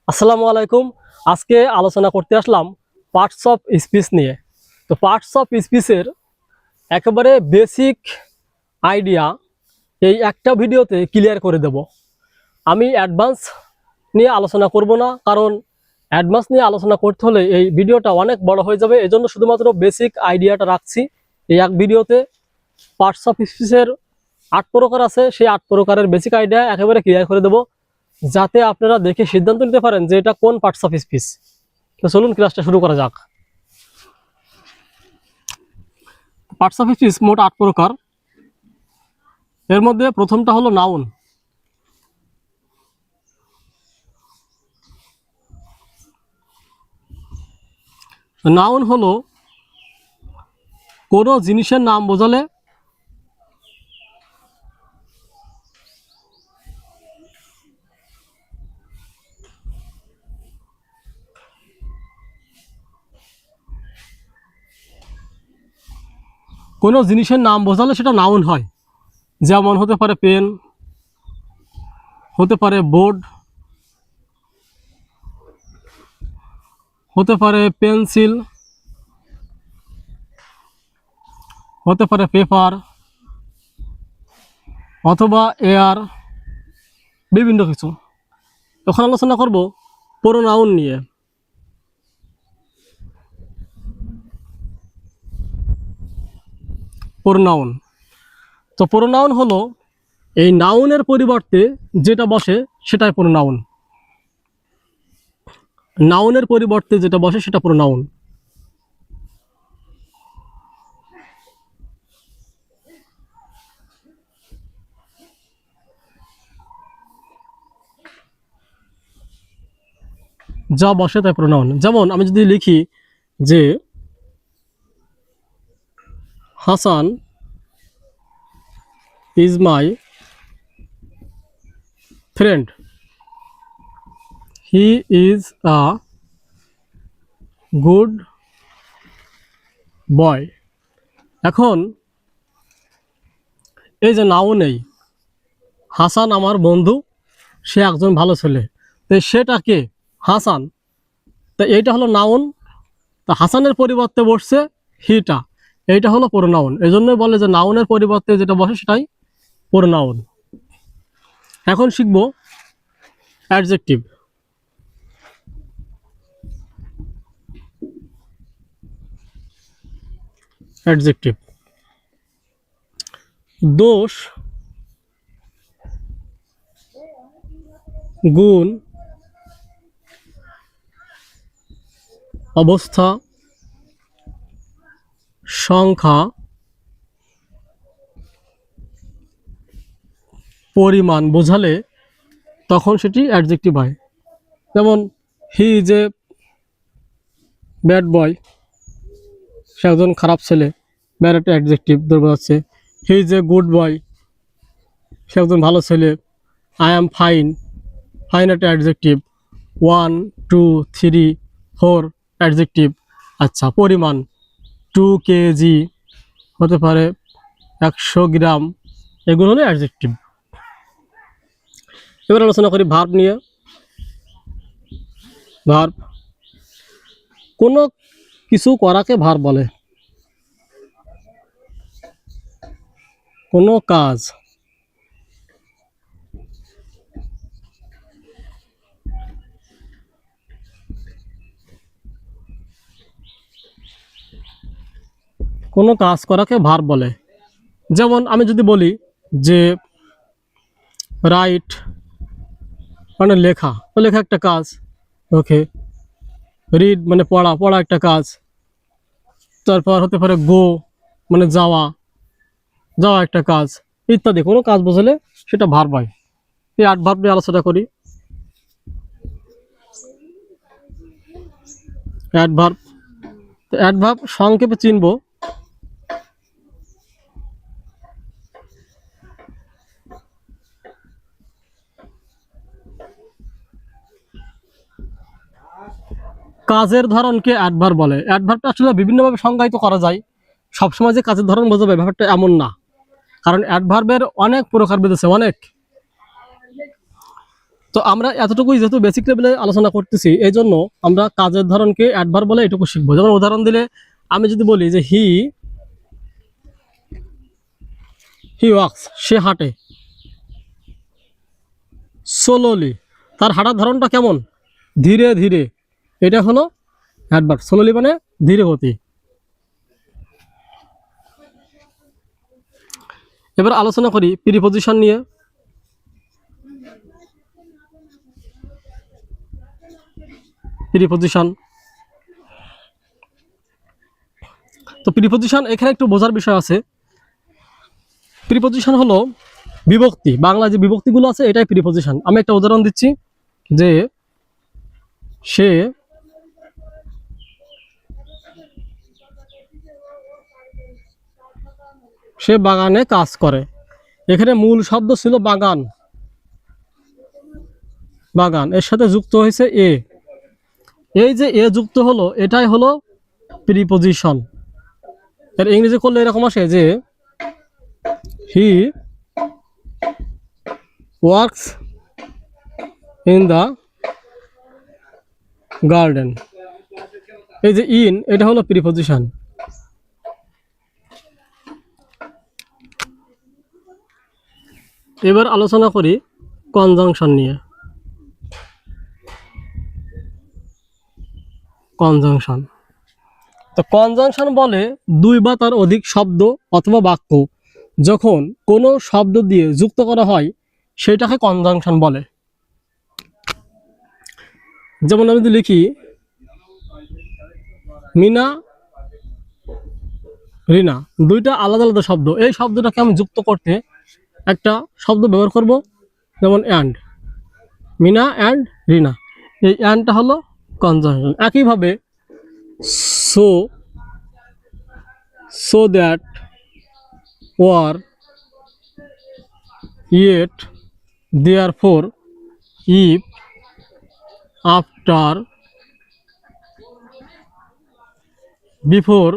আসসালামু আলাইকুম। আজকে আলোচনা করতে আসলাম পার্টস অফ স্পিচ নিয়ে। তো পার্টস অফ স্পিচের একেবারে বেসিক আইডিয়া এই একটা ভিডিওতে ক্লিয়ার করে দেব। আমি অ্যাডভান্স নিয়ে আলোচনা করব না, কারণ অ্যাডভান্স নিয়ে আলোচনা করতে হলে এই ভিডিওটা অনেক বড় হয়ে যাবে। এজন্য শুধুমাত্র বেসিক আইডিয়াটা রাখছি এই এক ভিডিওতে। পার্টস অফ স্পিচের 8 প্রকার আছে, সেই 8 প্রকারের বেসিক আইডিয়া একেবারে ক্লিয়ার করে দেব, যাতে আপনারা দেখে সিদ্ধান্ত নিতে পারেন যে এটা কোন পার্টস অফ স্পিচ। তো চলুন ক্লাসটা শুরু করা যাক। পার্টস অফ স্পিচ মোট 8 প্রকার। এর মধ্যে প্রথমটা হলো নাউন। নাউন হলো কোনো জিনিসের নাম বোঝালে সেটা নাউন হয়। যেমন হতে পারে পেন, হতে পারে বোর্ড, হতে পারে পেন্সিল, হতে পারে পেপার, অথবা এয়ার, বিভিন্ন কিছু। এখন আলোচনা করব প্রোনাউন নিয়ে। প্রোনাউন, তো প্রোনাউন হলো এই নাউনের পরিবর্তে যেটা বসে সেটাই প্রোনাউন। নাউনের পরিবর্তে যেটা বসে সেটা প্রোনাউন। যা বসে তাই প্রোনাউন। যেমন আমি যদি লিখি যে Hasan is my friend, he is a good boy. এখন এই যে নাউনেই হাসান আমার বন্ধু, সে একজন ভালো ছেলে, তো সেটাকে হাসান, তো এইটা হলো নাউন। তা হাসানের পরিবর্তে বসছে হিটা, এইটা হলো প্রোনাউন। এই জন্যই বলে যে নাউনের পরিবর্তে যেটা বসে সেটাই প্রোনাউন। এখন শিখব অ্যাডজেক্টিভ। অ্যাডজেক্টিভ দোষ, গুণ, অবস্থা, সংখ্যা, পরিমাণ বোঝালে তখন সেটি অ্যাডজেক্টিভ হয়। যেমন he is a bad boy, সে একজন খারাপ ছেলে, ব্যাড একটা অ্যাডজেক্টিভ ধরে বোঝাচ্ছে। He is a good boy, সে একজন ভালো ছেলে। আই অ্যাম ফাইন, ফাইন একটা অ্যাডজেক্টিভ। 1 2 3 4 অ্যাডজেক্টিভ। আচ্ছা, পরিমাণ 2 কেজি, হতে পারে 100 গ্রাম, এগুলো হলো অ্যাডজেক্টিভ। এবার আলোচনা করি ভার্ব নিয়ে। ভার্ব, কোনো কিছু করাকে ভার্ব বলে। কোনো কাজ, কোনো কাজ করাকে ভার্ব বলে। যেমন আমি যদি বলি যে রাইট মানে লেখা, তো লেখা একটা কাজ। ওকে, রিড মানে পড়া, পড়া একটা কাজ। তারপর হতে পারে গো মানে যাওয়া, যাওয়া একটা কাজ, ইত্যাদি। কোনো কাজ বোঝালে সেটা ভার্ব হয়। এই অ্যাডভার্ব নিয়ে আলোচনা করি। অ্যাডভার্ব, তো অ্যাডভার্ব সংক্ষেপে চিনব কাজের ধরনকে অ্যাডভার্ব বলে। অ্যাডভার্বটা আসলে বিভিন্নভাবে সংজ্ঞায়িত করা যায়। সবসময় যে কাজের ধরন বোঝাবে ব্যাপারটা এমন না, কারণ অ্যাডভার্বের অনেক প্রকারভেদ আছে, অনেক। তো আমরা এতটুকুই যেহেতু বেসিক লেভেলে আলোচনা করতেছি, এই জন্য আমরা কাজের ধরনকে অ্যাডভার্ব বলে এটুকু শিখবো। যেমন উদাহরণ দিলে আমি যদি বলি যে হি ওয়াক্স, সে হাঁটে, স্লোলি, তার হাঁটার ধরনটা কেমন, ধীরে ধীরে, এটা হলো অ্যাডভার্ব। স্লোলি মানে ধীরে গতি। এবার আলোচনা করি প্রিপজিশন নিয়ে। প্রিপজিশন, তো প্রিপজিশন এখানে একটু বোঝার বিষয় আছে। প্রিপজিশন হলো বিভক্তি, বাংলা যে বিভক্তিগুলো আছে এটাই প্রিপজিশন। আমি একটা উদাহরণ দিচ্ছি যে সে বাগানে কাজ করে। এখানে মূল শব্দ ছিল বাগান, বাগান এর সাথে যুক্ত হয়েছে এ। এই যে এ যুক্ত হলো এটাই হলো প্রিপজিশন। এর ইংরেজি করলে এরকম আসে যে he works in the garden. এই যে ইন, এটা হলো প্রিপজিশন। এবার আলোচনা করি কনজাংশন নিয়ে। কনজাংশন, তো কনজাংশন বলে দুই বা তার অধিক শব্দ অথবা বাক্য যখন কোনো শব্দ দিয়ে যুক্ত করা হয় সেটাকে কনজাংশন বলে। যেমন আমি যদি লিখি মিনা রিনা, দুইটা আলাদা আলাদা শব্দ, এই শব্দটাকে আমি যুক্ত করতে একটা শব্দ ব্যবহার করব, যেমন অ্যান্ড, মিনা অ্যান্ড রিনা, এই অ্যান্ডটা হলো কনজাংশন। একইভাবে so that, or, yet, therefore, if, after, before,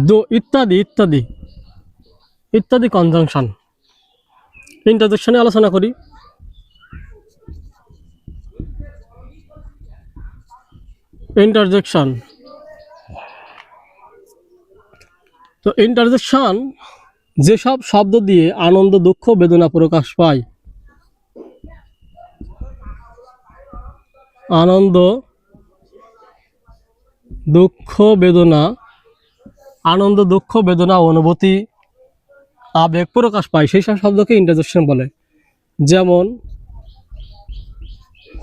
though ইত্যাদি ইত্যাদি ইত্যাদি কনজাংশন। ইন্টারজেকশনে আলোচনা করি। ইন্টারজেকশন, তো ইন্টারজেকশন যেসব শব্দ দিয়ে আনন্দ, দুঃখ, বেদনা প্রকাশ পায়, আনন্দ, দুঃখ, বেদনা, আনন্দ, দুঃখ, বেদনা, অনুভূতি, আবেগ প্রকাশ পায়, সেই সব শব্দকে ইন্টারজেকশন বলে। যেমন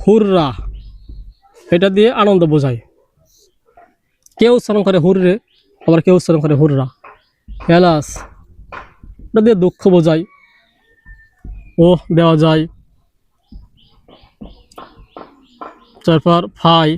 হুররা, এটা দিয়ে আনন্দ বোঝায়, কেউ উচ্চারণ করে হুররে, আবার কেউ উচ্চারণ করে হুররা। হেলাস, এটা দিয়ে দুঃখ বোঝায়, ও দেওয়া যায়। তারপর ফাই,